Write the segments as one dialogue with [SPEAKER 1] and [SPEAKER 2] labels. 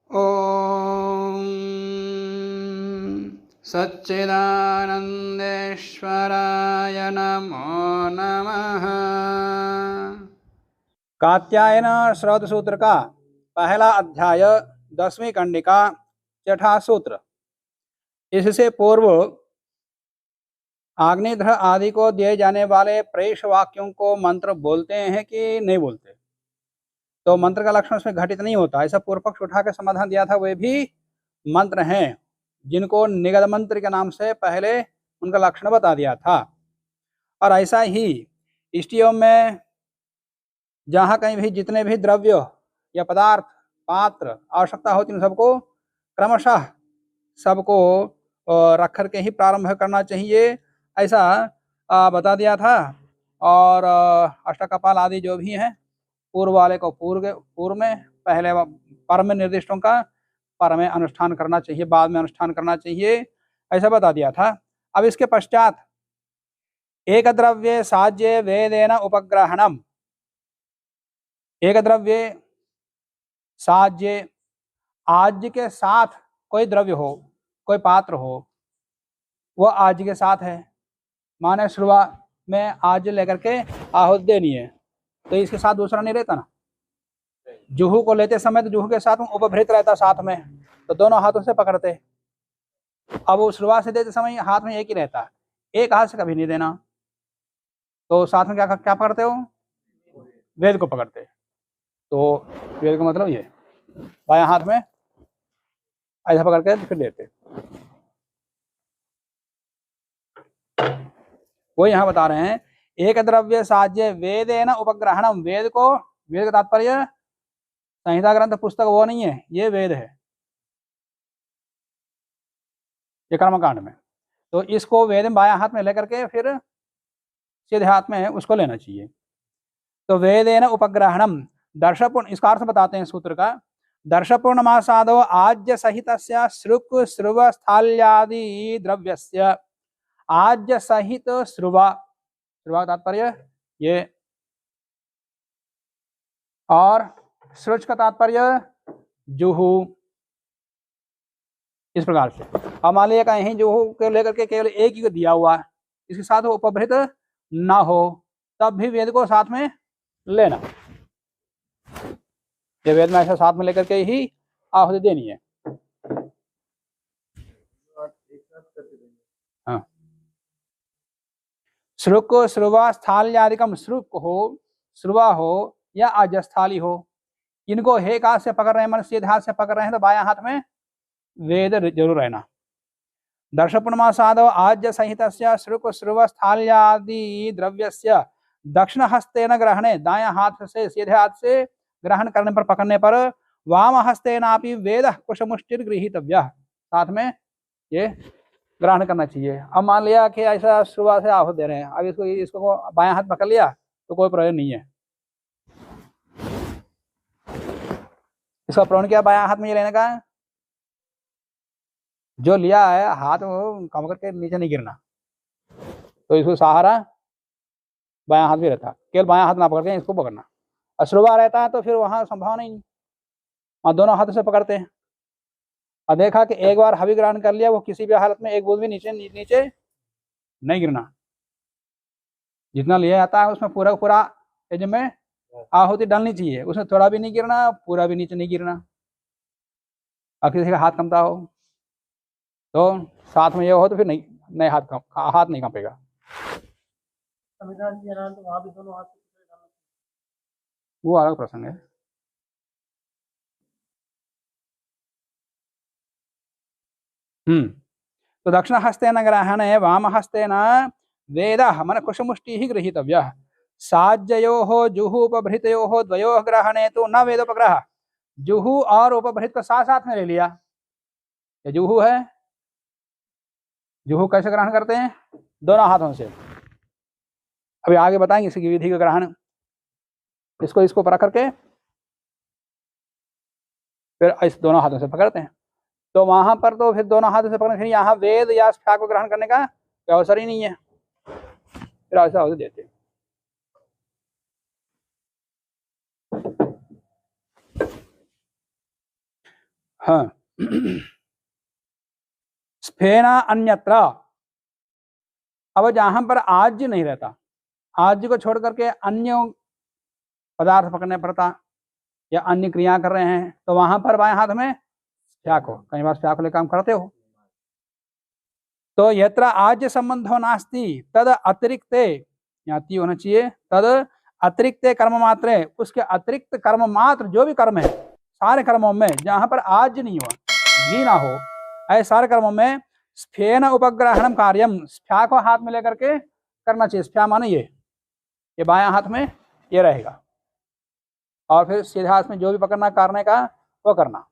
[SPEAKER 1] ॐ सच्चिदानन्देश्वराय नमो नमः।
[SPEAKER 2] कात्यायन श्रौत सूत्र का पहला अध्याय 10वीं कंडिका छठा सूत्र। इससे पूर्व अग्निध्र आदि को दिए जाने वाले प्रेष वाक्यों को मंत्र बोलते हैं कि नहीं बोलते, तो मंत्र का लक्षण उसमें घटित नहीं होता। ऐसा पूर्व पक्ष उठा के समाधान दिया था। वे भी मंत्र हैं जिनको निगद मंत्र के नाम से पहले उनका लक्षण बता दिया था। और ऐसा ही इष्टियों में जहाँ कहीं भी जितने भी द्रव्य या पदार्थ पात्र आवश्यकता होती है सबको क्रमशः सबको रख कर के ही प्रारंभ करना चाहिए, ऐसा बता दिया था। और अष्टकपाल आदि जो भी हैं पूर्व वाले को पूर्व में, पहले पर में निर्दिष्टों का पर में अनुष्ठान करना चाहिए, बाद में अनुष्ठान करना चाहिए, ऐसा बता दिया था। अब इसके पश्चात एक द्रव्य साज्य वेदेन उपग्रहणम। एक द्रव्य साज्य, आज्य के साथ कोई द्रव्य हो, कोई पात्र हो, वह आज्य के साथ है। माने शुरुआत में आज्य लेकर के आहुति देनी है, तो इसके साथ दूसरा नहीं रहता ना। जुहू को लेते समय तो जुहू के साथ उपभृत रहता साथ में, तो दोनों हाथों से पकड़ते। अब वो शुरुआत से देते समय हाथ में एक ही रहता, एक हाथ से कभी नहीं देना। तो साथ में क्या क्या पकड़ते हो? वेद को पकड़ते। तो वेद का मतलब ये बायां हाथ में ऐसा पकड़ के फिर देते। वो यहाँ बता रहे हैं एक द्रव्य साज्य वेदेन उपग्रहणम। वेद को, वेद का तात्पर्य संहिता ग्रंथ पुस्तक वो नहीं है, ये वेद है, ये कर्मकांड में। तो इसको वेद में बायां हाथ में लेकर के फिर सीधे हाथ में उसको लेना चाहिए। तो वेदेन उपग्रहणम दर्शपूर्ण, इसका अर्थ बताते हैं सूत्र का। दर्शपूर्णमासादो आज्य सहित श्रुक श्रुव स्थाल्यादि द्रव्यस्य। आज्य सहित श्रुवा, श्रुवा तात्पर्य ये, और श्रुच का तात्पर्य जुहू, इस प्रकार से। अब मान लिया कहीं जुहू के लेकर के केवल एक ही को दिया हुआ है, इसके साथ उपभृत ना हो, तब भी वेद को साथ में लेना। ये वेद में ऐसा साथ में लेकर के ही आहुति देनी है। हाँ, श्रुक श्रुवा स्थाल्यादिकम, श्रुक हो, श्रुवा हो या अजस्थाली हो, इनको हे हाथ से पकड़ रहे हैं, मन सीधे हाथ से पकड़ रहे हैं, तो बायां हाथ में वेद जरूर रहना। दर्शपूर्णमासादो आज्य सहित श्रुक श्रुव स्थाल्यादि द्रव्यस्य दक्षिण हस्तेन ग्रहणे, दायां हाथ से सीधे हाथ से ग्रहण करने पर, पकड़ने पर, वाम हस्तेनापि वेद कुशमुष्टिर गृहीतव्यः, साथ में ये ग्रहण करना चाहिए। अब मान लिया कि ऐसा सुबह से आहुति दे रहे हैं, अब इसको बायां हाथ पकड़ लिया तो कोई प्रयोजन नहीं है। इसका प्रण किया बायां हाथ में ये लेने का है, जो लिया है हाथ कम करके नीचे नहीं गिरना, तो इसको सहारा बायां हाथ भी रहता, केवल बायां हाथ ना पकड़ के इसको पकड़ना। अश्रुवा रहता है तो फिर वहां संभावना ही नहीं, वहां दोनों हाथों से पकड़ते हैं। और देखा कि एक बार हवि ग्रहण कर लिया, वो किसी भी हालत में एक बूंद भी नीचे नहीं गिरना। जितना लिया जाता है उसमें पूरा पूरा एज में आहुति डालनी चाहिए, उसमें थोड़ा भी नहीं गिरना, पूरा भी नीचे नहीं गिरना। और किसी का हाथ कंपता हो तो साथ में ये हो तो फिर नहीं हाथ नहीं कंपेगा।
[SPEAKER 3] संविधान जी तो वहां भी दोनों हाथ,
[SPEAKER 2] वो अलग प्रसंग है। तो दक्षिण हस्तेन ग्रहणे वाम हस्तेन वेद मन कुशमुष्टि ही गृहीतव्य। साज्यो जुहू उपभृतो द्वयो ग्रहणे तो न वेदोपग्रह। जुहू और उपभृत को साथ साथ में ले लिया। ये जुहू है, जुहू कैसे ग्रहण करते हैं? दोनों हाथों से। अभी आगे बताएंगे इसकी विधि का ग्रहण। इसको पकड़ करके फिर इस दोनों हाथों से पकड़ते हैं, तो वहां पर तो फिर दोनों हाथों से पकड़ने, फिर यहाँ वेद या स्था को ग्रहण करने का अवसर ही नहीं है, फिर ऐसा अवसर देते हैं। हाँ स्फेना अन्यत्र, अब जहां पर आज नहीं रहता, आज को छोड़ करके अन्य पदार्थ पकड़ने पड़ता या अन्य क्रिया कर रहे हैं, तो वहां पर बाएं हाथ में स्फ्याको, कई बार स्फ्याको ले काम करते हो। तो यत्र आज संबंधो नास्ति तद अतिरिक्त, यहाँ ती होना चाहिए, तद अतिरिक्त कर्म मात्र, उसके अतिरिक्त कर्म मात्र जो भी कर्म है सारे कर्मों में जहां पर आज नहीं हुआ भी ना हो, ऐसे सारे कर्मों में स्फेन उपग्रहणम कार्यम, स्फ्या को हाथ में लेकर के करना चाहिए। स्फ्या माने ये बायां हाथ में ये रहेगा, और फिर सीधे हाथ में जो भी पकड़ना करने का वो करना।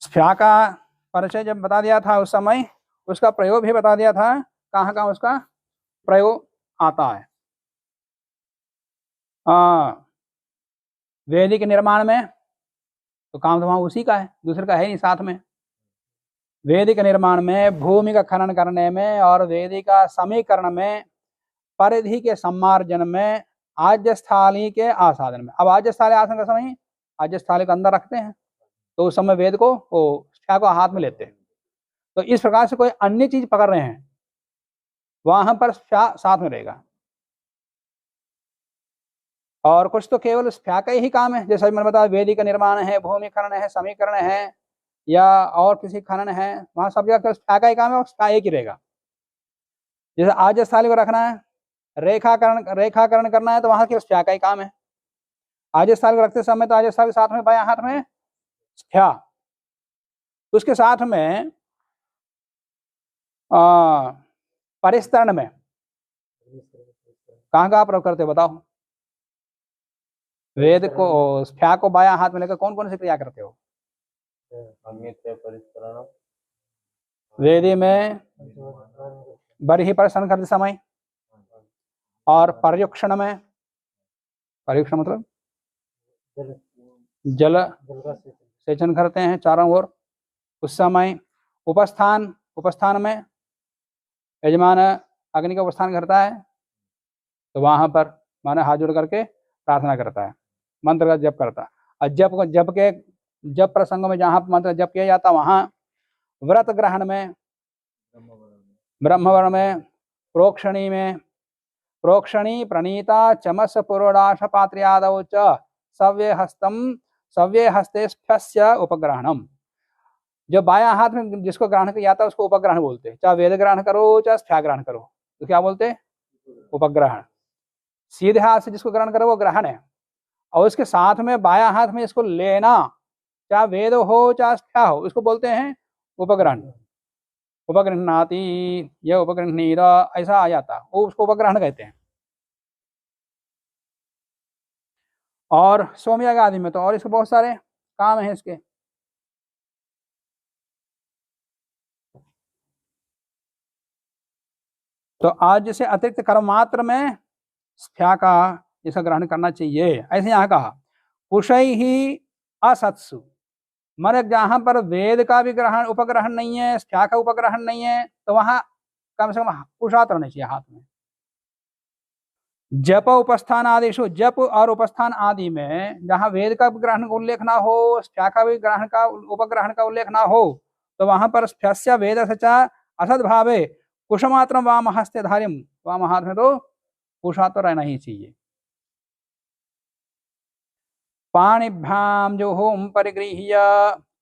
[SPEAKER 2] स्फ्या का परिचय जब बता दिया था उस समय, उसका प्रयोग भी बता दिया था, कहाँ कहाँ उसका प्रयोग आता है। वैदिक निर्माण में तो काम तो वहां उसी का है, दूसरे का है नहीं साथ में। वैदिक निर्माण में, भूमि का खनन करने में, और वेदिक का समीकरण में, परिधि के सम्मार्जन में, आज्यस्थाली के आसादन में। अब आज्यस्थाली आसन का समय आज्यस्थाली को अंदर रखते हैं, तो उस समय वेद को स्फ्या को हाथ में लेते हैं। तो इस प्रकार से कोई अन्य चीज पकड़ रहे हैं वहां पर स्फ्या साथ में रहेगा, और कुछ तो केवल स्फ्या का ही काम है, जैसा मैंने बताया वेदिक निर्माण है, भूमि खनन है, समीकरण है, या और किसी खनन है, वहां सब जगह स्फ्या का ही काम है, और स्फ्या एक ही रहेगा। जैसे आज्यस्थाली को रखना है, रेखाकरण करना है, तो वहां केवल स्फ्या का ही काम है। आज्यस्थाली को रखते समय तो आज्यस्थाली के साथ में बायां हाथ में स्फ्या, उसके साथ में परिस्तरण में कहाँ कहाँ प्रयोग करते हो बताओ? वेद को स्फ्या को बायां हाथ में लेकर कौन कौन सी क्रिया करते हो? वेदी में बरही परिस्तरण करते समय, और पर्युक्षण में, पर्युक्षण मतलब जल सेचन करते हैं चारों ओर, उस समय उपस्थान में यजमान अग्नि का उपस्थान करता है, तो वहां पर माने हाथ जोड़ करके प्रार्थना करता है, मंत्र का जप करता है। और जप प्रसंग में जहां मंत्र जप किया जाता है, वहां व्रत ग्रहण में, ब्रह्मवर्ण में, प्रोक्षणी प्रणीता चमस पुरोडाश पात्र्यादौ च सव्ये हस्ते स्फ्यस्य उपग्रहणम। जो बायां हाथ में जिसको ग्रहण किया जाता है उसको उपग्रहण बोलते हैं, चाहे वेद ग्रहण करो चाहे स्फ्या ग्रहण करो, तो क्या बोलते हैं? उपग्रहण। सीधे हाथ से जिसको ग्रहण करो वो ग्रहण है, और उसके साथ में बायां हाथ में इसको लेना, चाहे वेद हो चाहे स्फ्या हो, इसको बोलते हैं उपग्रहण। उपगृहणाति, यह उपगृहणीत, ऐसा आ जाता, वो उसको उपग्रहण कहते हैं। और सोमयाग आदि में तो और इसके बहुत सारे काम हैं इसके। तो आज जैसे अतिरिक्त कर्म मात्र में स्फ्या का इसका ग्रहण करना चाहिए, ऐसे यहाँ कहा कुशई ही असत्सु, माने जहां पर वेद का भी ग्रहण उपग्रहण नहीं है, स्फ्या का उपग्रहण नहीं है, तो वहां कम से कम कुशात रहना चाहिए हाथ में। जप उपस्थान आदिशु, जप और उपस्थान आदि में जहां वेद का ग्रहण का उल्लेख ना हो, स्फ्या का भी ग्रहण का उपग्रहण का उल्लेख ना हो, तो वहां पर स्फ्यस्य वेद सचा असद्भावे कुशमात्र वाम हस्ते धार्यम, वाम हाथ में तो कुशा तो रहना ही चाहिए। पाणिभ्याम जो होम परिगृह्य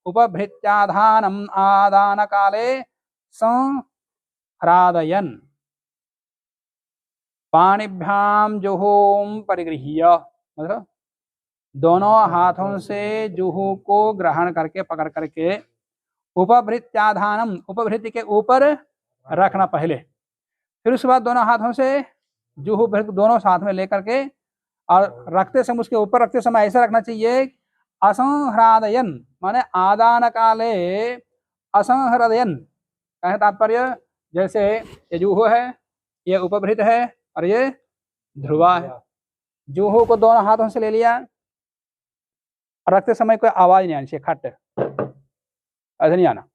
[SPEAKER 2] उपभृत्याधानम आदान काले संह्रादयन, पाणिभ्याम जुहोम परिगृह्य मतलब दोनों हाथों से जुहू को ग्रहण करके पकड़ करके, उपभृत्याधानम, उपभृत्य के ऊपर रखना पहले, फिर उसके बाद दोनों हाथों से जुहू दोनों साथ में लेकर के, और रखते समय उसके ऊपर रखते समय ऐसा रखना चाहिए असंह्रादयन, माने आदान काले असंह्रदयन, कहे तात्पर्य जैसे ये जुहू है, ये उपभृत है, और ये ध्रुवा है। जुहू को दोनों हाथों से ले लिया, और रखते समय कोई आवाज नहीं आनी चाहिए, खट ऐसे नहीं आना।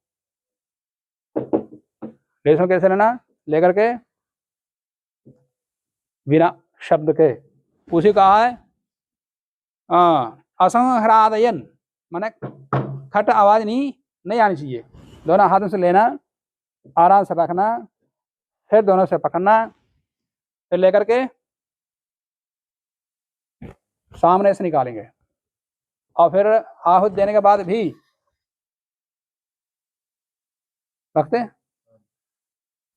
[SPEAKER 2] रेशम कैसे लेना, लेकर के बिना शब्द के, उसी कहा है असंहरादयन माने खट आवाज नहीं आनी चाहिए। दोनों हाथों से लेना, आराम से रखना, फिर दोनों से पकड़ना, फिर लेकर के सामने से निकालेंगे और फिर आहुति देने के बाद भी रखते हैं।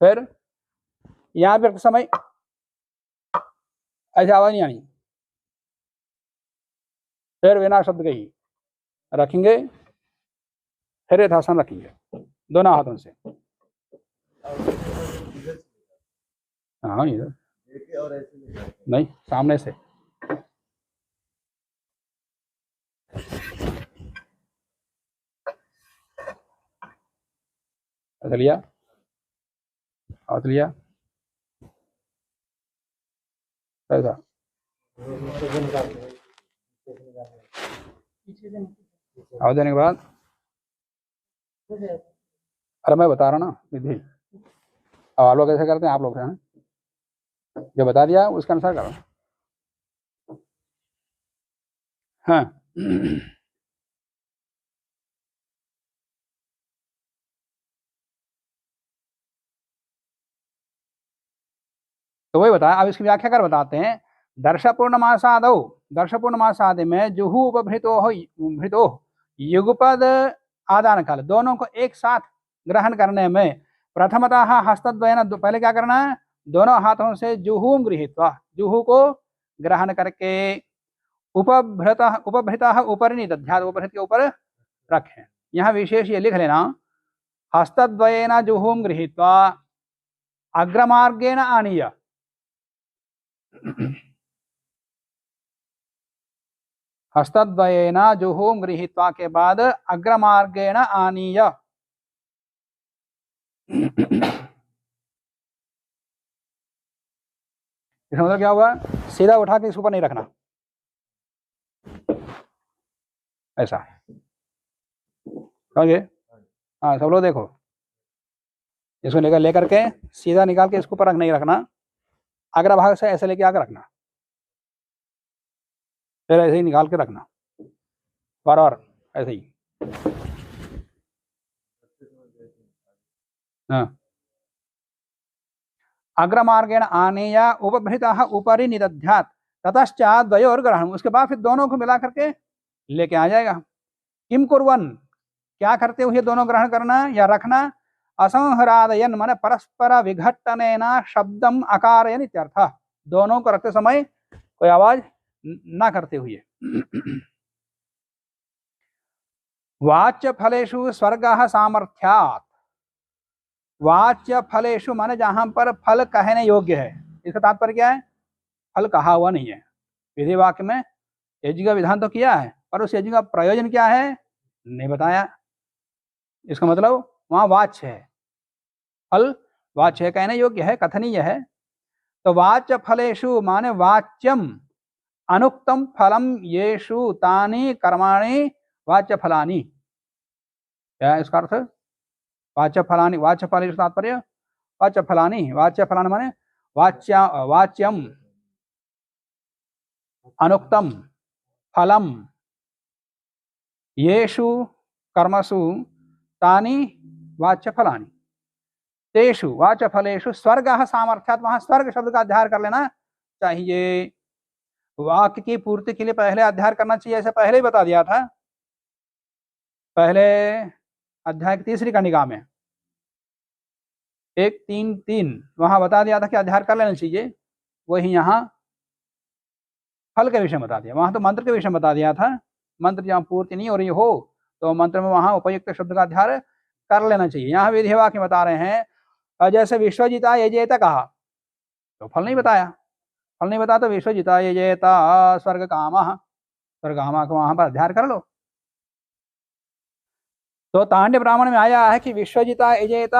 [SPEAKER 2] फिर यहां पे रखते समय ऐसी आवाज नहीं आनी। फिर बिना शब्द के ही रखेंगे, फिर यथासन रखेंगे दोनों हाथों से। हाँ इधर नहीं, सामने से। ऐसा लिया, हाथ लिया, ऐसा हाथ देने के बाद, अरे मैं बता रहा ना विधि, अब आप लोग कैसे करते हैं, आप लोग हैं जो बता दिया उसके अनुसार करो। हाँ तो वही बताया। अब इसकी व्याख्या कर बताते हैं। दर्शपूर्णमासादौ, दर्शपूर्णमासादि में जुहू उपभृतो युगपद आदान काल, दोनों को एक साथ ग्रहण करने में प्रथमतः हस्तद्वयन, पहले क्या करना है, दोनों हाथों से जुहू गृहीत्वा, जुहू को ग्रहण करके उपभृतः ऊपर निदध्यात्, उपभृत के ऊपर रखें। यहाँ विशेष ये लिख लेना, हस्तद्वयेन जुहूम गृहीत्वा अग्रमार्गेण आनीय, हस्तद्वयेन जुहूम गृहीत्वा के बाद अग्रमार्गेण आनीय। इसका मतलब क्या हुआ, सीधा उठा के इसके ऊपर नहीं रखना, ऐसा। समझे? हाँ सब लोग देखो, इसको लेकर के सीधा निकाल के इसके ऊपर नहीं रखना, अग्रभाग से ऐसे लेके आकर रखना, फिर ऐसे ही निकाल के रखना बार ऐसे ही। हाँ, अग्रमार्गेण आनेय उपभृतः ऊपरी निदध्यात् ततश्चात् द्वयोर्ग्रहणम्, उसके बाद फिर दोनों को मिला करके लेके आ जाएगा। किम कुर्वन्, क्या करते हुए दोनों ग्रहण करना या रखना, असंहरादयन माने परस्पर विघट्टनेन शब्दम अकारयन इत्यर्थः, दोनों को रखते समय कोई आवाज ना करते हुए। वाच्य फलेषु स्वर्गः सामर्थ्यात्, वाच्य फलेषु माने जहां पर फल कहने योग्य है, इसका तात्पर्य क्या है, फल कहा हुआ नहीं है। विधि वाक्य में यज्ञ का विधान तो किया है, पर उस यज्ञ का प्रयोजन क्या है नहीं बताया। इसका मतलब वहां वाच्य है, फल वाच्य है, कहने योग्य है, कथनीय है। तो वाच्य फलेषु माने वाच्यम अनुक्तम फलम येषु तानि कर्माणि वाच्य फलानि, क्या है इसका अर्थ, वाच्य फलानि, वाच्य फलेषु तात्पर्य वाच्य फलानि, वाच्य फलानि माने वाच्यम अनुक्तम फलम येषु कर्मसु तानि वाच्य फलानि, तेषु वाच्य फलेषु स्वर्गः सामर्थ्यात्, वहां स्वर्ग शब्द का अध्ययन कर लेना चाहिए। वाक्य की पूर्ति के लिए पहले अध्ययन करना चाहिए, ऐसे पहले ही बता दिया था, पहले अध्याय की तीसरी कंडिका में 1.3.3 वहां बता दिया था कि अध्ययन कर लेना चाहिए। वही यहाँ फल के विषय में बता दिया, वहां तो मंत्र के विषय में बता दिया था। मंत्र जहाँ पूर्ति नहीं हो रही हो तो मंत्र में वहां उपयुक्त शब्द का अध्ययन कर लेना चाहिए। यहाँ विधि वाक्य बता रहे हैं, जैसे विश्वजिता यजेत कहा तो फल नहीं बताया, फल नहीं बताया तो विश्वजिता यजेत स्वर्ग कामः, स्वर्ग कामः को वहां पर अध्ययन कर लो। तो तांड्य ब्राह्मण में आया है कि विश्वजिता यजेत,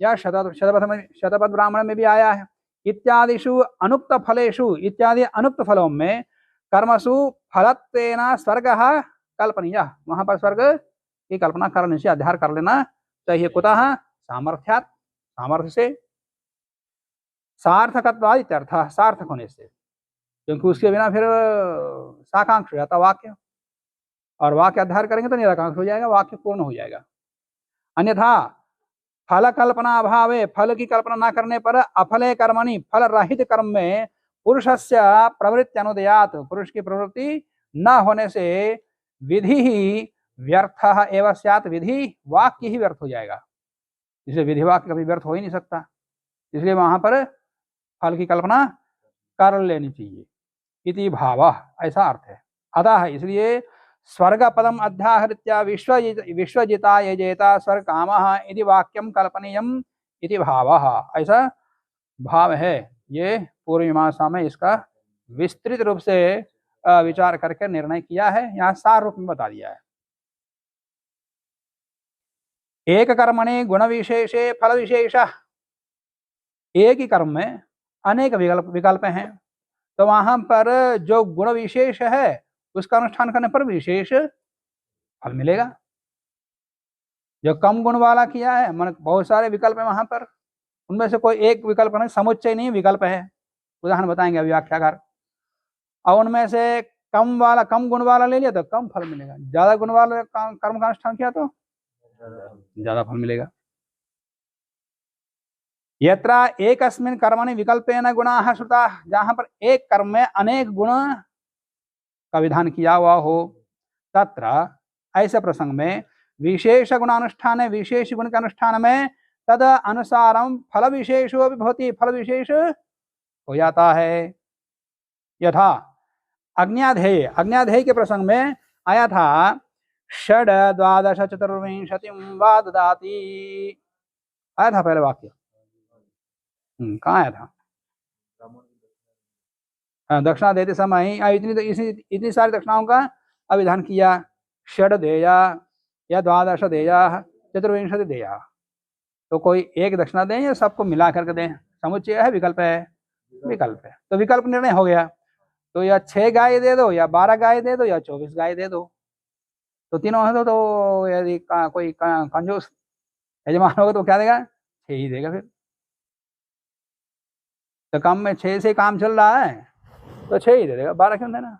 [SPEAKER 2] या शतपथ ब्राह्मण में भी आया है, इत्यादिषु अनुक्त फलेषु, इत्यादि अनुक्त फलों में कर्मसु फलत्वेन स्वर्गः कल्पनीयः, वहां पर स्वर्ग की कल्पना करने से अध्ययन कर लेना चाहिए। कुतः सामर्थ्यात्, सामर्थ्य से, सार्थकत्वात् इत्यर्थः, सार्थक होने से। क्योंकि उसके बिना फिर साकांक्ष हो जाता वाक्य, और वाक्य अध्यार करेंगे तो निराकांक्ष हो जाएगा, वाक्य पूर्ण हो जाएगा। अन्यथा फल कल्पना अभावे, फल की कल्पना न करने पर अफले कर्मणि, फल रहित कर्म में पुरुषस्य प्रवृत्ति अनुदयात, पुरुष की प्रवृत्ति न होने से विधि ही व्यर्थ एवं स्यात्, विधि वाक्य ही व्यर्थ हो जाएगा। इसलिए विधि वाक्य कभी व्यर्थ हो ही नहीं सकता, इसलिए वहां पर फल की कल्पना कर लेनी चाहिए। इति भावः, ऐसा अर्थ है। अतः इसलिए स्वर्ग पदम अध्याहृत्य विश्वजिता यजेता स्वर्ग कामः इति वाक्यम कल्पनीयम इति भावः, ऐसा भाव है। ये पूर्व मीमांसा में इसका विस्तृत रूप से विचार करके निर्णय किया है, यहाँ सार रूप में बता दिया है। एक कर्मणि गुण विशेषे फल विशेष, एक ही कर्म में अनेक विकल्प हैं, तो वहां पर जो गुण विशेष है उसका अनुष्ठान करने पर विशेष फल मिलेगा। जो कम गुण वाला किया है, मन बहुत सारे विकल्प है वहां पर, उनमें से कोई एक विकल्प नहीं, समुच्चय नहीं विकल्प है, उदाहरण बताएंगे अभी व्याख्याकार। और उनमें से कम गुण वाला ले लिया तो कम फल मिलेगा, ज्यादा गुण वाला कर्म का अनुष्ठान किया तो ज्यादा फल मिलेगा। यत्र एकस्मिन् कर्मणि विकल्पेन गुणाः श्रुताः, जहां पर एक कर्म में अनेक गुण का विधान किया हुआ हो, तत्र ऐसे प्रसंग में विशेष गुणानुष्ठान, विशेष गुण के अनुष्ठान में तद अनुसारम फल विशेषो भी भवति, फल विशेष हो जाता है। यथा अज्ञाध्येय, अज्ञाध्येय के प्रसंग में आया था षड द्वादश चतुर्विंशतिं वा ददाति, आया था पहले वाक्य, कहाँ आया था? दक्षिणा देते समय इतनी सारी दक्षिणाओं का अविधान किया, षड देया या द्वादश देया चतुर्विंशति देया, तो कोई एक दक्षिणा दें या सबको मिला करके दें, समुच्चय है विकल्प है, विकल्प है तो विकल्प निर्णय हो गया, तो या 6 गाय दे दो या 12 गाय दे दो या 24 गाय दे दो, तो तीनों है तो यदि कोई कंजूस यजमान होगा तो क्या देगा? 6 ही देगा। फिर तो कम में 6 से काम चल रहा है तो 6 ही दे देगा, 12 क्यों देना?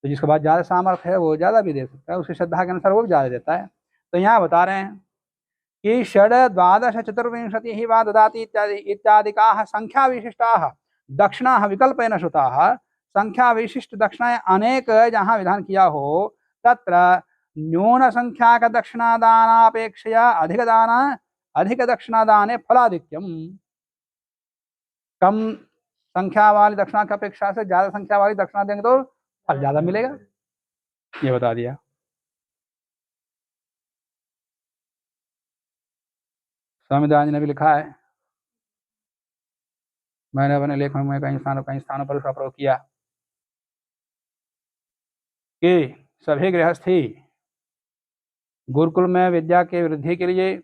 [SPEAKER 2] तो जिसके पास ज्यादा सामर्थ्य है वो ज्यादा भी दे सकता है, उसकी श्रद्धा के अनुसार वो भी ज्यादा देता है। तो यहाँ बता रहे हैं कि षड द्वादश चतुर्विंशति ही वा ददाति इत्यादिकाः संख्या विशिष्टाः दक्षिणाः विकल्पेन श्रुताः, संख्या विशिष्ट दक्षिणाएं अनेक जहाँ विधान किया हो, तत्र न्यून संख्याक दक्षिणादानापेक्षया अधिक दक्षिणादाने फलाधिक्यम, कम संख्या वाली दक्षिणा की अपेक्षा से ज्यादा संख्या वाली दक्षिणा देंगे तो फल ज्यादा मिलेगा, ये बता दिया। स्वामी दयानंद ने भी लिखा है, मैंने अपने लेखन में कई स्थानों पर उसका प्रयोग किया कि सभी गृहस्थी गुरुकुल में विद्या के वृद्धि के लिए,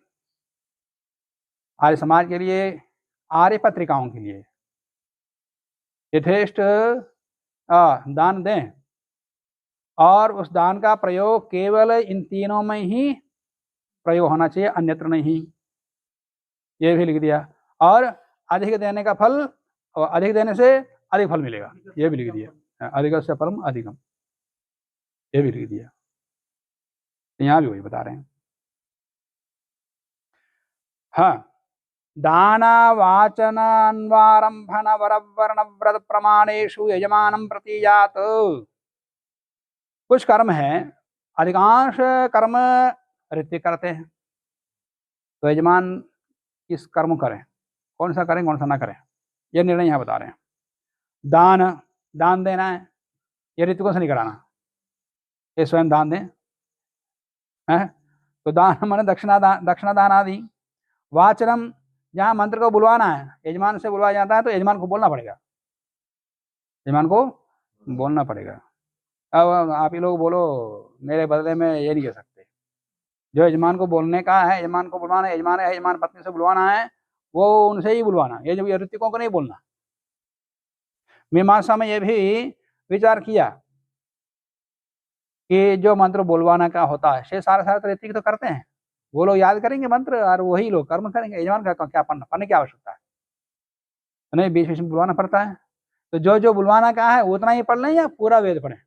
[SPEAKER 2] आर्य समाज के लिए, आर्य पत्रिकाओं के लिए यथेष्ट दान दें, और उस दान का प्रयोग केवल इन तीनों में ही प्रयोग होना चाहिए, अन्यत्र नहीं, ये भी लिख दिया। और अधिक देने का फल, और अधिक देने से अधिक फल मिलेगा, ये भी लिख दिया, अधिकस्य फलम अधिकम, ये भी लिख दिया। यहाँ भी वही बता रहे हैं। हाँ, दाना वाचन अन्वारंभन वरवर्ण व्रत प्रमाणेषु यजमानं प्रतीयात, कुछ कर्म हैं, अधिकांश कर्म ऋत्विक करते हैं, तो यजमान किस कर्म करें, कौन सा करें कौन सा ना करें, ये निर्णय यहाँ बता रहे हैं। दान देना है, ये ऋत्विकों से नहीं कराना, ये स्वयं दान दें है, तो दान माने दक्षिणा दान आदि। वाचनम, जहाँ मंत्र को बुलवाना है, यजमान से बुलवाया जाता है तो यजमान को बोलना पड़ेगा, यजमान को बोलना पड़ेगा। अब आप ही लोग बोलो मेरे बदले में, ये नहीं कह सकते, जो यजमान को बोलने का है, यजमान को बुलवाना है, यजमान पत्नी से बुलवाना है, वो उनसे ही बुलवाना, ये जो ऋत्विकों को नहीं बोलना। मीमांसा में ये भी विचार किया कि जो मंत्र बुलवाना का होता है, से सारा तो ऋत्विक तो करते हैं, वो लोग याद करेंगे मंत्र और वही लोग कर्म करेंगे, यजमान का क्या पढ़ने की आवश्यकता है, नहीं बीच बीच में बुलवाना पड़ता है। तो जो जो बुलवाना कहा है उतना ही पढ़ लें या पूरा वेद पढ़ें?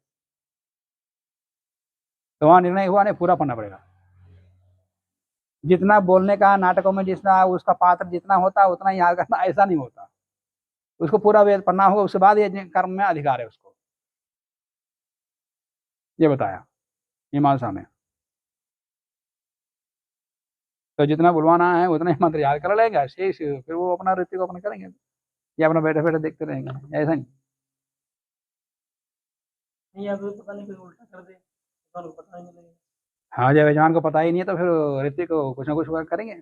[SPEAKER 2] तो वहां निर्णय हुआ नहीं, पूरा पढ़ना पड़ेगा। जितना बोलने का नाटकों में जितना उसका पात्र जितना होता है उतना ही याद करना, ऐसा नहीं होता। उसको पूरा वेद पढ़ना होगा, उसके बाद ये कर्म में अधिकार है उसको, ये बताया मीमांसा में। तो जितना बुलवाना है उतना ही मंत्र याद कर लेगा, शेष फिर वो अपना ऋतिक अपना करेंगे या अपना बैठे बैठे देखते रहेंगे, ऐसा नहीं। पता नहीं फिर उल्टा कर दे, पता नहीं लगेगा। हाँ, जब यजमान को पता ही नहीं है तो फिर ऋतिक को कुछ ना कुछ करेंगे।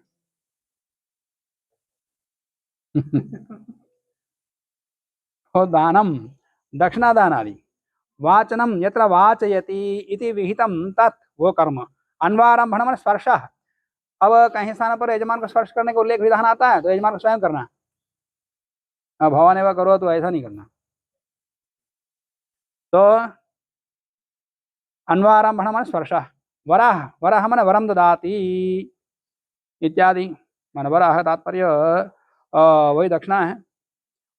[SPEAKER 2] तो दानम दक्षिणादान आदि वाचनम यत्र वाचयति इति विहितम तत् वो कर्म अन्वारम भ्रमण स्पर्श। अब कहीं स्थान पर यजमान को स्पर्श करने का उल्लेख विधान आता है तो यजमान को स्वयं करना, भवन एवं करो तो ऐसा नहीं करना। तो अन्वारम भ्रमण स्पर्श वराह, वराह मन वरम ददाति इत्यादि। मन वराह तात्पर्य वही दक्षिणा है,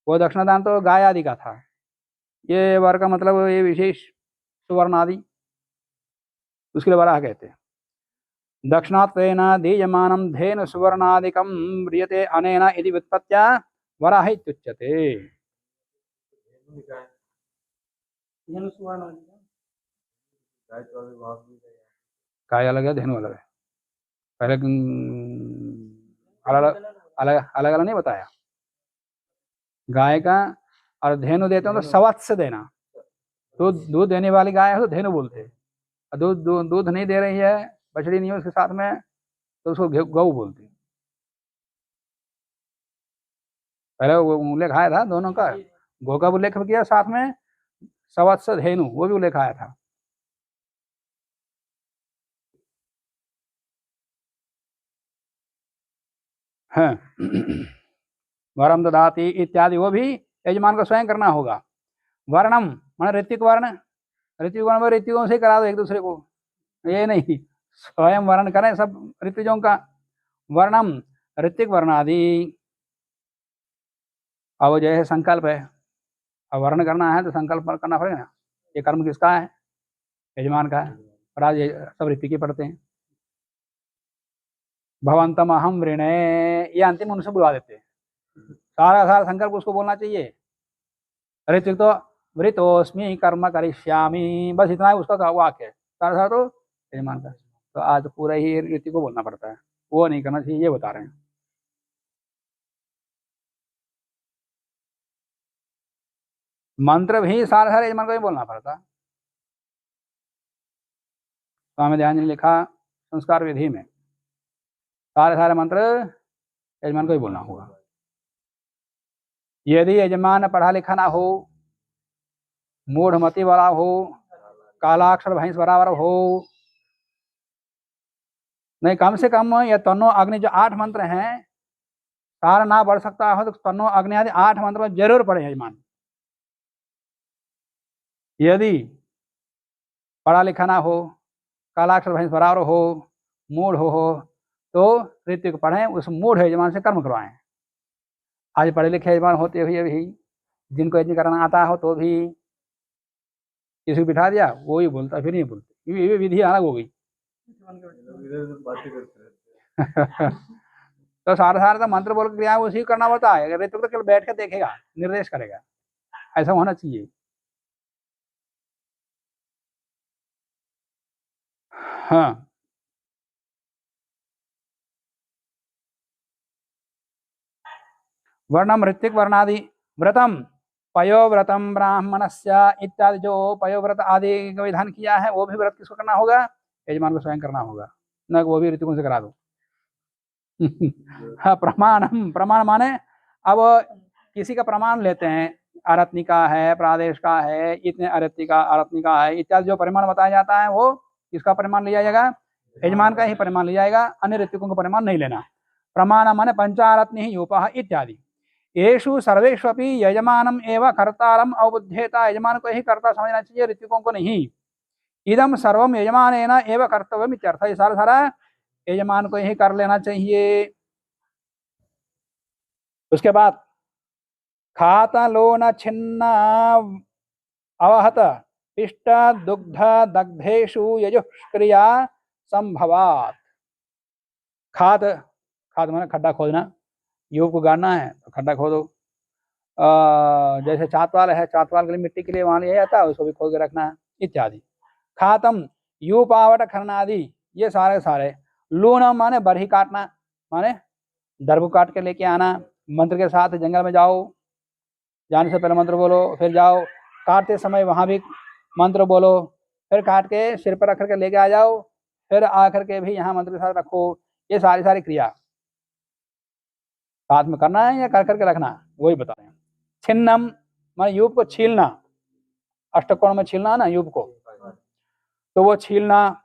[SPEAKER 2] वो दक्षिणादान तो गाय आदि का था। ये वर का मतलब ये विशेष सुवर्ण आदि, उसके लिए वराह कहते हैं। दक्षिणात्वेन दीयमानं धेनु सुवर्णादिकं म्रियते अनेन इति व्युत्पत्त्या वराह इत्युच्यते। गाय अलग है, धेनु अलग है। पहले अलग अलग अलग अलग नहीं बताया। गाय का और धेनु देते हैं तो सवत्स देना, दूध देने वाली गाय है तो धेनु बोलते हैं। दूध दूध नहीं दे रही है, बछड़ी नहीं है उसके साथ में, तो उसको गौ बोलते हैं। पहले वो उल्लेख आया था दोनों का, गौ का उल्लेख किया, साथ में सवत्स धेनु वो भी उल्लेख आया था। हाँ। वरम ददाति इत्यादि वो भी यजमान को स्वयं करना होगा। वर्णम मान ऋतिक वर्ण, ऋतिक वर्ण में ऋतिकों से करा दो एक दूसरे को, ये नहीं स्वयं वर्ण करें सब ऋतिजों का। वर्णम ऋतिक वर्णादि। अब जैसे संकल्प है, अब वर्ण करना है तो संकल्प करना पड़ेगा ना, ये कर्म किसका है? यजमान का है। और आज सब ऋतिक ही पढ़ते हैं। भवंतम अहम वृणे, ये अंतिम उनसे बुला देते हैं। सारा सारा संकल्प उसको बोलना चाहिए। ऋतिक तो वृतोस्मि कर्म करिष्यामि, बस इतना ही उसका वाक्य है। सारा सारा तो यजमान का। तो आज पूरा ही ऋतिक को बोलना पड़ता है, वो नहीं करना चाहिए, ये बता रहे हैं। मंत्र भी सारे सारे यजमान को ही बोलना पड़ता। स्वामी ध्यान जी ने लिखा संस्कार विधि में, सारे सारे मंत्र यजमान को ही बोलना होगा। यदि यजमान पढ़ा लिखा ना हो, मूढ़मति वाला हो, कालाक्षर भैंस बराबर हो, नहीं कम से कम ये तन्नो अग्नि जो 8 मंत्र हैं, सारा ना बढ़ सकता हो तो तन्नो अग्नि आदि 8 मंत्र जरूर पढ़े यजमान। यदि पढ़ा लिखा ना हो, कालाक्षर भैंस बराबर हो, मूढ़ हो तो ऋतिक पढ़ें, उस मूढ़ यजमान से कर्म करवाएं। आज पढ़े लिखे यजमान होते हुए भी जिनको यज्ञ करना आता हो तो भी किसी को बिठा दिया वो ही बोलता, फिर नहीं बोलते, ये विधि अलग हो गई। तो सारा सारा तो मंत्र बोल क्रिया उसी करना होता है। ऋतिक तो केवल बैठ के देखेगा, निर्देश करेगा, ऐसा होना चाहिए। हाँ, वर्णम ऋतिक वर्णादि व्रतम पयोव्रतम ब्राह्मणस्य इत्यादि, जो पयोव्रत आदि का विधान किया है वो भी व्रत किसको करना होगा? यजमान को स्वयं करना होगा, न वो भी ऋतिकों से करा दो। हाँ, प्रमाणम, प्रमाण माने अब किसी का प्रमाण लेते हैं, आरत्निका है, प्रादेश का है, इतने आरत्निका आरत्निका है इत्यादि जो परिमाण बताया जाता है वो किसका परिमाण लिया जाएगा? यजमान का ही परिमाण लिया जाएगा, अन्य ऋतिकों का परिमाण नहीं लेना। प्रमाण माने पंचारत्नि ही यूपः इत्यादि। येषु सर्वेष्वपि यजमानम एवं कर्तारम अवबुद्धेता, यजमान को ही कर्ता समझना चाहिए, ऋतिकों को नहीं। इदम सर्वम यजमानेन एवं कर्तव्यम इत्यर्थ, ये सारा सारा यजमान को ही कर लेना चाहिए। उसके बाद खाता लोन छिन्ना अवहत पिष्ट दुग्ध दग्धेषु यजुष्क्रिया संभवात। खाद, खाद माने खड्डा खोदना, यूप को गाड़ना है तो खड्डा खोदो। जैसे चातवाल है, चातवाल के लिए मिट्टी के लिए वहां लिया जाता है, उसको भी खोद के रखना है इत्यादि। खातम यूपावट खरनादि, ये सारे सारे। लूनम माने बरही काटना, माने दरबू काट के लेके आना। मंत्र के साथ जंगल में जाओ, जाने से पहले मंत्र बोलो, फिर जाओ, काटते समय वहां भी मंत्र बोलो, फिर काट के सिर पर रख करके लेके आ जाओ, फिर आकर के भी यहाँ मंत्र के साथ रखो। ये सारी सारी क्रिया साथ में करना है या कर करके रखना, वही बता रहे हैं। छिन्नम माने यूप को छीलना, अष्टकोण में छीलना है ना यूप को, तो वो छीलना।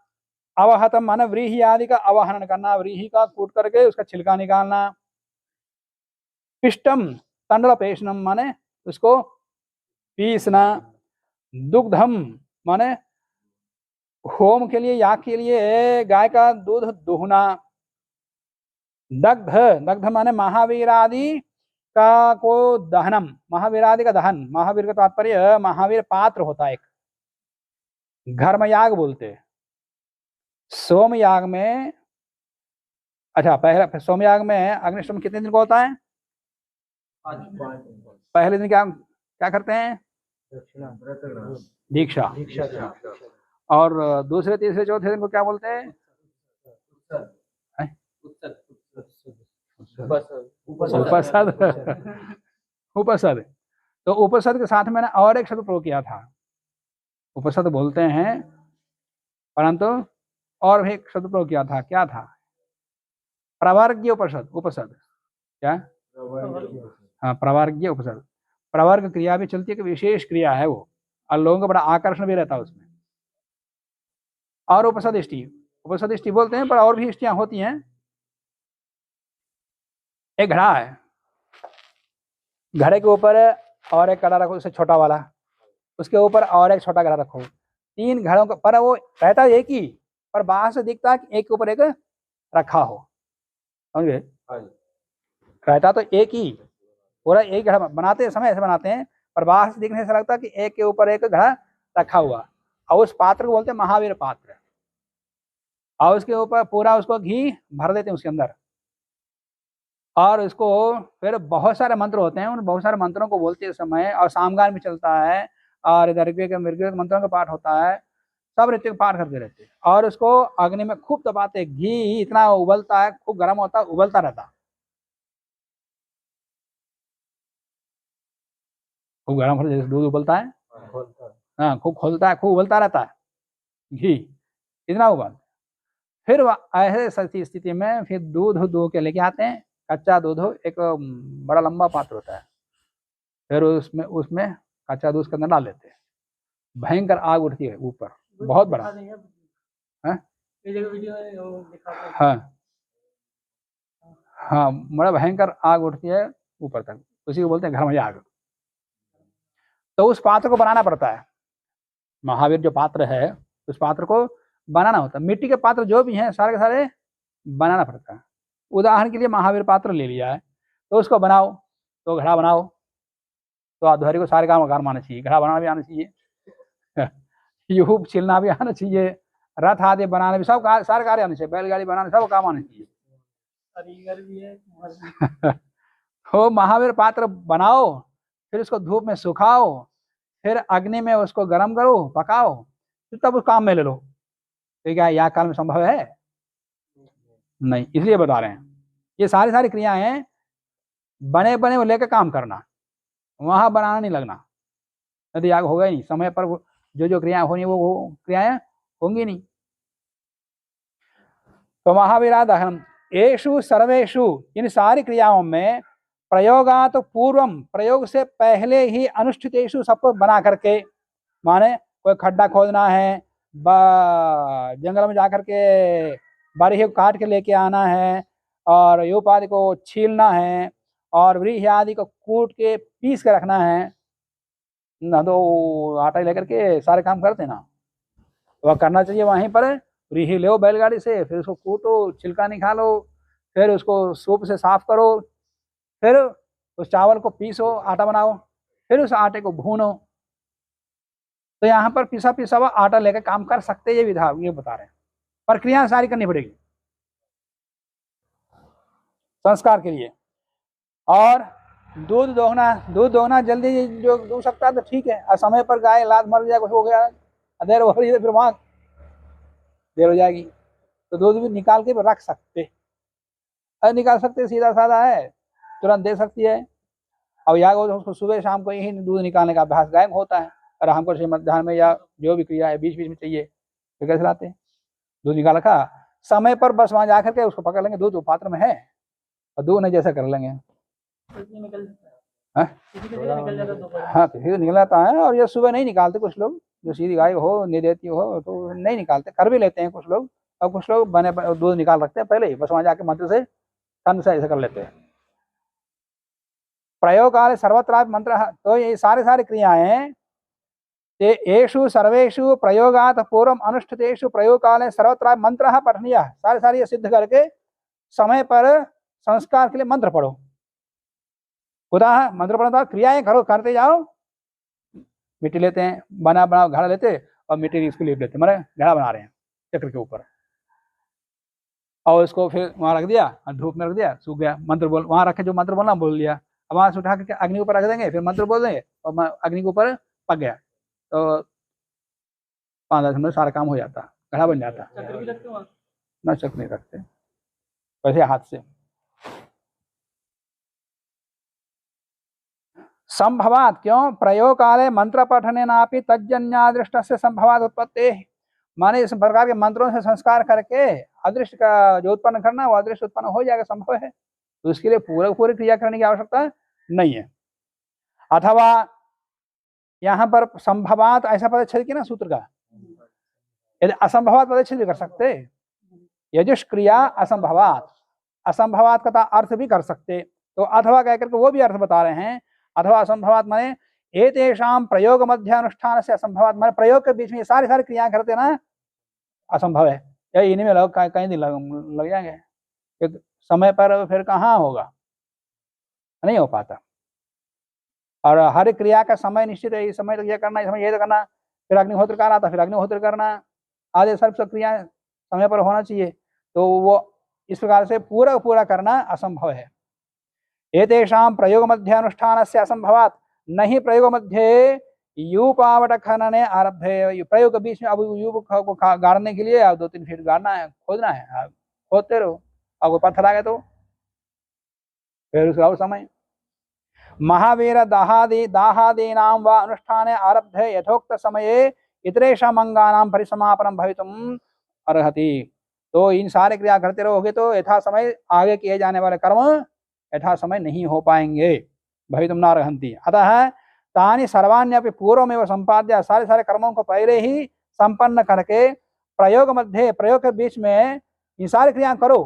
[SPEAKER 2] अवहतम माने व्रीहि आदि का अवहरण करना, व्रीहि का कूट करके उसका छिलका निकालना। पिष्टम तंडल पेशनम माने उसको पीसना। दुग्धम माने होम के लिए, याग के लिए गाय का दूध दुहना। दग्ध, दग्ध माने महावीर आदि का को दहनम, महावीर आदि का दहन। महावीर का तात्पर्य महावीर पात्र होता है एक, घर्म याग बोलते। सोम याग में, अच्छा पहले सोम याग में अग्निष्टोम कितने दिन को होता है? पहले दिन क्या क्या करते हैं? दीक्षा। और दूसरे तीसरे चौथे दिन को क्या बोलते हैं? उपसद। उपसद। तो उपसद के साथ मैंने और एक शब्द प्रयोग किया था, उपसद बोलते हैं, परंतु और भी एक शब्द प्रयोग किया था, क्या था? प्रवर्गीय उपसद। उपसद क्या? हाँ, प्रवर्गीय उपसद। प्रवर्ग क्रिया भी चलती है कि विशेष क्रिया है वो, और लोगों का बड़ा आकर्षण भी रहता है उसमें। और उपसद इष्टि, उपसद इष्टि बोलते हैं, पर और भी इष्टियां होती हैं। एक घड़ा है, घड़े के ऊपर और एक घड़ा रखो, उससे छोटा वाला, उसके ऊपर और एक छोटा घड़ा रखो, 3 घड़ों का, पर वो रहता एक ही, पर बाहर से दिखता है कि एक के ऊपर एक रखा हो, समझे? रहता तो एक ही, पूरा एक घड़ा बनाते समय ऐसे बनाते हैं, पर बाहर से दिखने से लगता है कि एक के ऊपर एक घड़ा रखा हुआ। और उस पात्र को बोलते हैं महावीर पात्र। और उसके ऊपर पूरा उसको घी भर देते हैं उसके अंदर, और उसको फिर बहुत सारे मंत्र होते हैं, उन बहुत सारे मंत्रों को बोलते समय, और सामगान भी चलता है, और इधर ऋग्वेद मृग्वेद मंत्रों का पाठ होता है, सब ऋतु पाठ करते रहते हैं। और उसको अग्नि में खूब दबाते, घी इतना उबलता है, खूब गर्म होता है, उबलता रहता, खूब गर्म होता, जैसे दूध उबलता है, हाँ, खूब खोलता है, खूब उबलता रहता है घी, इतना उबल। फिर ऐसे स्थिति में फिर दूध दो के लेके आते हैं, कच्चा दूध हो, एक बड़ा लंबा पात्र होता है, फिर उसमें उसमें कच्चा दूध के अंदर डाल देते हैं, भयंकर आग उठती है ऊपर, बहुत बड़ा है। हाँ हाँ, बड़ा भयंकर आग उठती है ऊपर तक, उसी को बोलते हैं घर्म आग। तो उस पात्र को बनाना पड़ता है, महावीर जो पात्र है उस पात्र को बनाना होता है। मिट्टी के पात्र जो भी हैं सारे के सारे बनाना पड़ता है। उदाहरण के लिए महावीर पात्र ले लिया है, तो उसको बनाओ, तो घड़ा बनाओ, तो अध्वर्य को सारे काम आना चाहिए, घड़ा बनाना भी आना चाहिए, यूप छिलना भी आना चाहिए, रथ आदि बनाने भी, सब सारे कार्य आने चाहिए, बैलगाड़ी बनाने सब काम आने चाहिए। हो महावीर पात्र बनाओ, फिर उसको धूप में सुखाओ, फिर अग्नि में उसको गर्म करो, पकाओ, फिर तब उस काम में ले लो। तो क्या यह काल में संभव है? नहीं, इसलिए बता रहे हैं। ये सारी सारी क्रियाएं बने बने वो लेकर काम करना, वहां बनाना नहीं लगना, यदि याग होगा ही नहीं समय पर, जो जो क्रियाएं होनी वो क्रियाएं होंगी नहीं। तो महावीरादहनम येषु सर्वेषु, इन सारी क्रियाओं में प्रयोगात तो पूर्वम, प्रयोग से पहले ही अनुष्ठितेषु, सबको बना करके, माने कोई खड्डा खोदना है, जंगल में जाकर के बरही को काट के लेके आना है, और यूप आदि को छीलना है, और व्रीहि आदि को कूट के पीस के रखना है ना, तो आटा लेकर के सारे काम करते ना, वह करना चाहिए वहीं पर। व्रीहि लो बैलगाड़ी से, फिर उसको कूटो, छिलका निकालो, फिर उसको सूप से साफ करो, फिर उस चावल को पीसो, आटा बनाओ, फिर उस आटे को भूनो। तो यहाँ पर पिसा पिसा हुआ आटा लेकर काम कर सकते, ये विधा ये बता रहे हैं। प्रक्रिया सारी करनी पड़ेगी संस्कार के लिए। और दूध दोहना जल्दी जो दूध सकता है तो ठीक है, और समय पर गाय लाद मर जाए, कुछ हो गया, देर हो रही है, फिर वहां देर हो जाएगी, तो दूध भी निकाल के रख सकते, अरे निकाल सकते, सीधा साधा है, तुरंत दे सकती है। अब या उसको सुबह शाम को यही दूध निकालने का अभ्यास गाय को होता है, और हमको मध्याह्न में या जो भी क्रिया है बीच बीच में चाहिए, तो कैसे लाते हैं? दूध निकाल रखा, समय पर बस वहां जाकर के उसको पकड़ लेंगे, दूध वो पात्र में है, और दूध नहीं जैसा कर लेंगे। हाँ, किसी को निकल जाता है, और ये सुबह नहीं निकालते कुछ लोग, जो सीधी गाय हो नहीं देती हो तो नहीं निकालते, कर भी लेते हैं कुछ लोग, और कुछ लोग बने दूध निकाल रखते हैं पहले ही, बस वहां जाके मंत्र से ठंड से ऐसा कर लेते हैं। प्रयोग काले सर्वत्र मंत्र, तो ये सारे क्रियाएं येषु सर्वेषु प्रयोगात पूर्व अनुष्ठितेषु प्रयोग काले सर्वत्र मंत्र पठनीय, सारे सिद्ध करके समय पर संस्कार के लिए मंत्र पढ़ो। उदाहरण मंत्र पढ़ो, क्रियाएं करो, करते जाओ। मिट्टी लेते हैं, बना घड़ा लेते और मिट्टी इसको लेप लेते, मतलब घड़ा बना रहे हैं चक्र के ऊपर, और उसको फिर वहां रख दिया, धूप में रख दिया, सूख गया, मंत्र बोल वहां रखे, जो मंत्र बोलना बोल दिया, अब वहां से उठा के अग्नि ऊपर रख देंगे, फिर मंत्र बोल देंगे और अग्नि के ऊपर पक गया, तो 5-10 मिनट सारा काम हो जाता, घड़ा बन जाता। ना चक्र नहीं रखते, वैसे हाथ से। संभवात, क्यों? प्रयोग काले मंत्र पठने नापि तज्जन्यादृष्ट से संभवात उत्पत्ति, माने इस प्रकार के मंत्रों से संस्कार करके अदृष्ट का जो उत्पन्न करना, वो अदृष्ट उत्पन्न हो जाएगा, संभव है, तो उसके लिए पूरी क्रिया करने की आवश्यकता नहीं है। अथवा यहाँ पर संभवात ऐसा पदच्छेद किया ना सूत्र का, यदि असंभवात पदच्छेद भी कर सकते, यजुष क्रिया असंभवात का अर्थ भी कर सकते, तो अथवा कहकर के वो भी अर्थ बता रहे हैं। अथवा असंभवात माने एतेषां प्रयोग मध्य अनुष्ठान से असंभवात, माने प्रयोग के बीच में ये सारी क्रियाएं करते ना, असंभव है, या इन्हीं में कई दिन लग जाएंगे, समय पर फिर कहाँ होगा, नहीं हो पाता। और हर क्रिया का समय निश्चित है, इस समय तक यह करना, इस समय यह करना, फिर अग्निहोत्र काल आता, फिर अग्निहोत्र करना, आदि सब क्रियाएं समय पर होना चाहिए, तो वो इस प्रकार से पूरा करना असंभव है। एतेषां प्रयोग मध्य अनुष्ठान से असंभवात, नहीं प्रयोग मध्य यूपावट खनने आरभ्य, प्रयोग के बीच में अब यूप को गाड़ने के लिए 2-3 फीट गाड़ना है, खोदना है, खोदते रहो, और कोई पत्थर आ गए तो फिर उसका समय। महावीर दाहादीनां वा अनुष्ठाने आरभ्य यथोक्त समये इतरेषां अंगानां परिसमापनं भवितुम् अर्हति, तो इन सारे क्रिया करते रहोगे तो यथा समय आगे किए जाने वाले कर्म यथा समय नहीं हो पाएंगे, भवितुम् न अर्हन्ति। अतः तानि सर्वाण्यपि पूर्वमेव संपाद्य, सारे कर्मों को पहले ही संपन्न करके प्रयोग मध्य, प्रयोग के बीच में इन सारी क्रिया करो,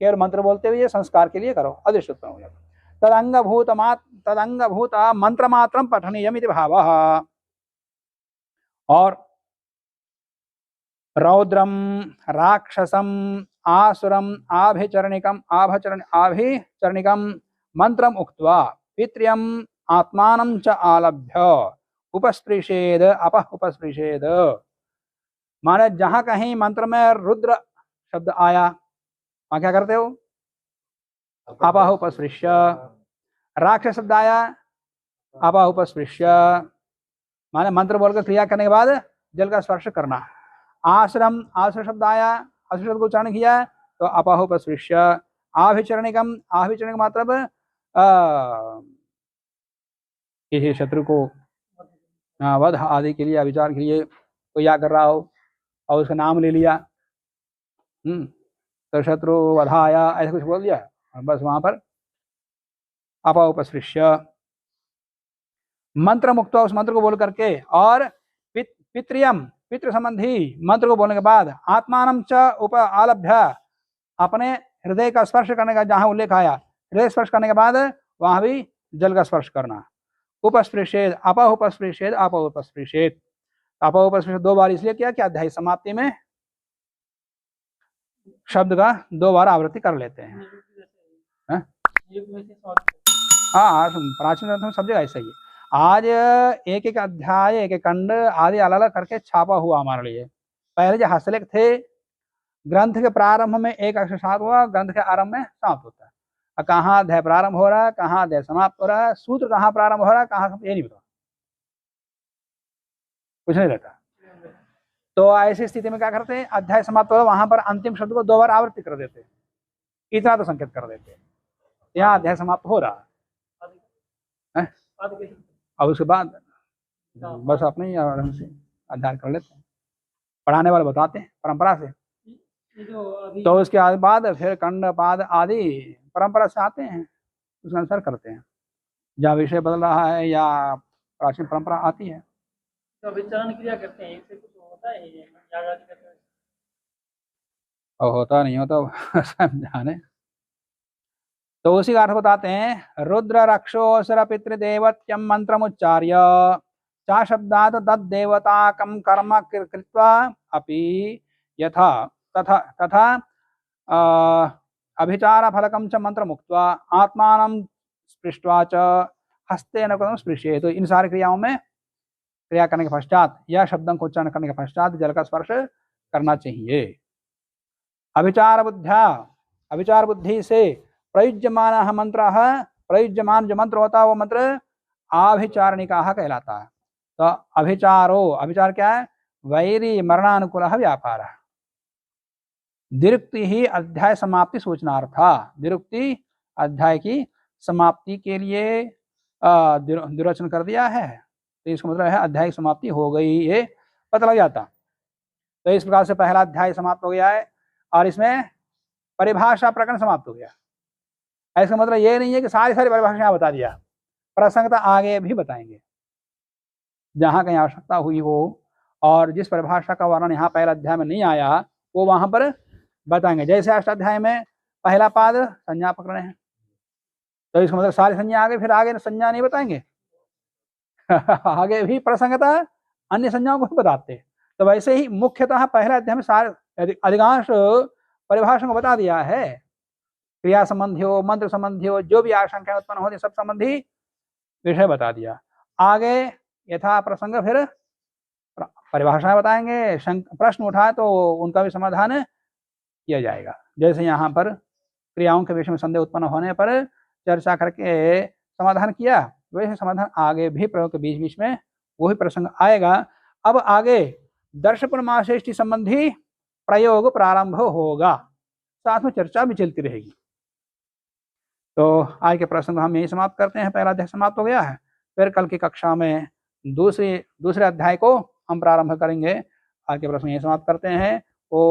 [SPEAKER 2] केवल मंत्र बोलते हुए संस्कार के लिए करो, अदृष्ट उत्पन्न हो जाता। तदंगभूत मंत्र मात्रम पठनीयम इति भावः। और रौद्रम राक्षसम आसुरम आभिचरणिकम मंत्रम उक्त्वा पितृयम आत्मानं च आलभ्य उपस्पृशेद उपस्पृशेद, माने जहां कहीं मंत्र में रुद्र शब्द आया, वहां क्या करते हो? अपह उपस्पृश्य। राक्षस शब्द आया, अपह उपस्पृश्य, माने मंत्र बोलकर क्रिया करने के बाद जल का स्पर्श करना। आश्रम शब्द आया, आश्रम शब्द को उच्चारण किया तो अपह उपस्पृश्य। आभिचरणिकम मतलब किसी शत्रु को वध आदि के लिए, अभिचार के लिए कोई या कर रहा हो और उसका नाम ले लिया, तो शत्रु वधाया ऐसा कुछ बोल दिया, बस वहां पर अपह उपस्पृश्य। मंत्र मुक्त, उस मंत्र को बोल करके, और पितृयम पितृ संबंधी मंत्र को बोलने के बाद आत्मानं च उप आलभ्य, अपने हृदय का स्पर्श करने का, जहां उल्लेख आया हृदय स्पर्श करने के बाद वहां भी जल का स्पर्श करना। उपस्पृशेद, अपह उपस्पृशेद, अपह उपस्पृशेद। अपह उपस्पृशेद 2 बार इसलिए किया कि अध्याय समाप्ति में शब्द का 2 बार आवृत्ति कर लेते हैं। हाँ, प्राचीन ग्रंथों में सब जगह ऐसा ही है। आज एक एक अध्याय, एक एक खंड आदि अलग अलग करके छापा हुआ हमारे लिए। पहले जो हस्तलेख थे, ग्रंथ के प्रारंभ में एक अक्षर साथ हुआ, ग्रंथ के आरंभ में समाप्त होता है। और कहाँ अध्याय प्रारंभ हो रहा है, कहाँ अध्याय समाप्त हो रहा है, सूत्र कहाँ प्रारंभ हो रहा है, कहाँ ये नहीं पता, कुछ नहीं रहता। तो ऐसी स्थिति में क्या करते हैं, अध्याय समाप्त हो वहां पर अंतिम शब्द को 2 बार आवृत्ति कर देते, इतना तो संकेत कर देते, यहाँ अध्याय समाप्त हो रहा है। और उसके बाद बस अपने ही ढंग से अध्ययन कर लेते हैं, पढ़ाने वाले बताते हैं परंपरा से। तो उसके बाद फिर खंड पाद आदि परंपरा से आते हैं, उसका अनुसार करते हैं, जहाँ विषय बदल रहा है या प्राचीन परंपरा आती है।
[SPEAKER 3] तो विचारण क्रिया करते हैं, इससे कुछ होता है याद आदि करते हैं?
[SPEAKER 2] और होता नहीं होता समझाने। तो उसी का अर्थ बताते हैं, रुद्र रक्षोसर पितृदेवत्यम मंत्रमुच्चार्य चा शब्दात् तद्देवताकं कर्म कृत्वा अपि यथा तथा तथा अभिचार फलकं च मंत्रमुक्त्वा आत्मानं स्पृष्ट्वा च हस्तेन कृतं स्पृश्येत्। तो इन सारी क्रियाओं में क्रिया करने के पश्चात या शब्दों को उच्चारण करने के पश्चात जल का स्पर्श करना चाहिए। अभिचार बुद्धि से प्रयुज्यमान मंत्र, प्रयुज्यमान जो मंत्र होता है वो मंत्र आभिचारणिका कहलाता है। तो अभिचार क्या है, वैरी मरणानुकूल व्यापार। दिरुक्ति ही अध्याय समाप्ति सूचनार्था, दिरुक्ति अध्याय की समाप्ति के लिए दुरचन कर दिया है, तो इसका मतलब है अध्याय की समाप्ति हो गई, ये पता लग जाता। तो इस प्रकार से पहला अध्याय समाप्त हो गया है और इसमें परिभाषा प्रकरण समाप्त हो गया। इसका मतलब ये नहीं है कि सारी परिभाषाएं बता दिया, प्रसंगता आगे भी बताएंगे जहां कहीं आवश्यकता हुई हो, और जिस परिभाषा का वर्णन यहाँ पहला अध्याय में नहीं आया वो वहां पर बताएंगे। जैसे अष्टाध्याय में पहला पाद संज्ञा पकड़े हैं, तो इसका मतलब सारी संज्ञा आगे, फिर आगे संज्ञा नहीं बताएंगे आगे भी प्रसंगता अन्य संज्ञाओं को बताते। तो वैसे ही मुख्यतः पहला अध्याय में सारे अधिकांश परिभाषा को बता दिया है, क्रिया संबंधी हो, मंत्र संबंधी हो, जो भी आशंकाएं उत्पन्न होती सब संबंधी विषय बता दिया। आगे यथा प्रसंग फिर परिभाषाएं बताएंगे, प्रश्न उठाए तो उनका भी समाधान किया जाएगा। जैसे यहाँ पर क्रियाओं के विषय में संदेह उत्पन्न होने पर चर्चा करके समाधान किया, वैसे समाधान आगे भी प्रयोग के बीच बीच में वही प्रसंग आएगा। अब आगे दर्शपूर्णमासेष्टि संबंधी प्रयोग प्रारंभ होगा, साथ में चर्चा भी चलती रहेगी। तो आज के प्रसंग हम यही समाप्त करते हैं, पहला अध्याय समाप्त हो गया है। फिर कल की कक्षा में दूसरे अध्याय को हम प्रारंभ करेंगे। आज के प्रसंग यही समाप्त करते हैं। ओ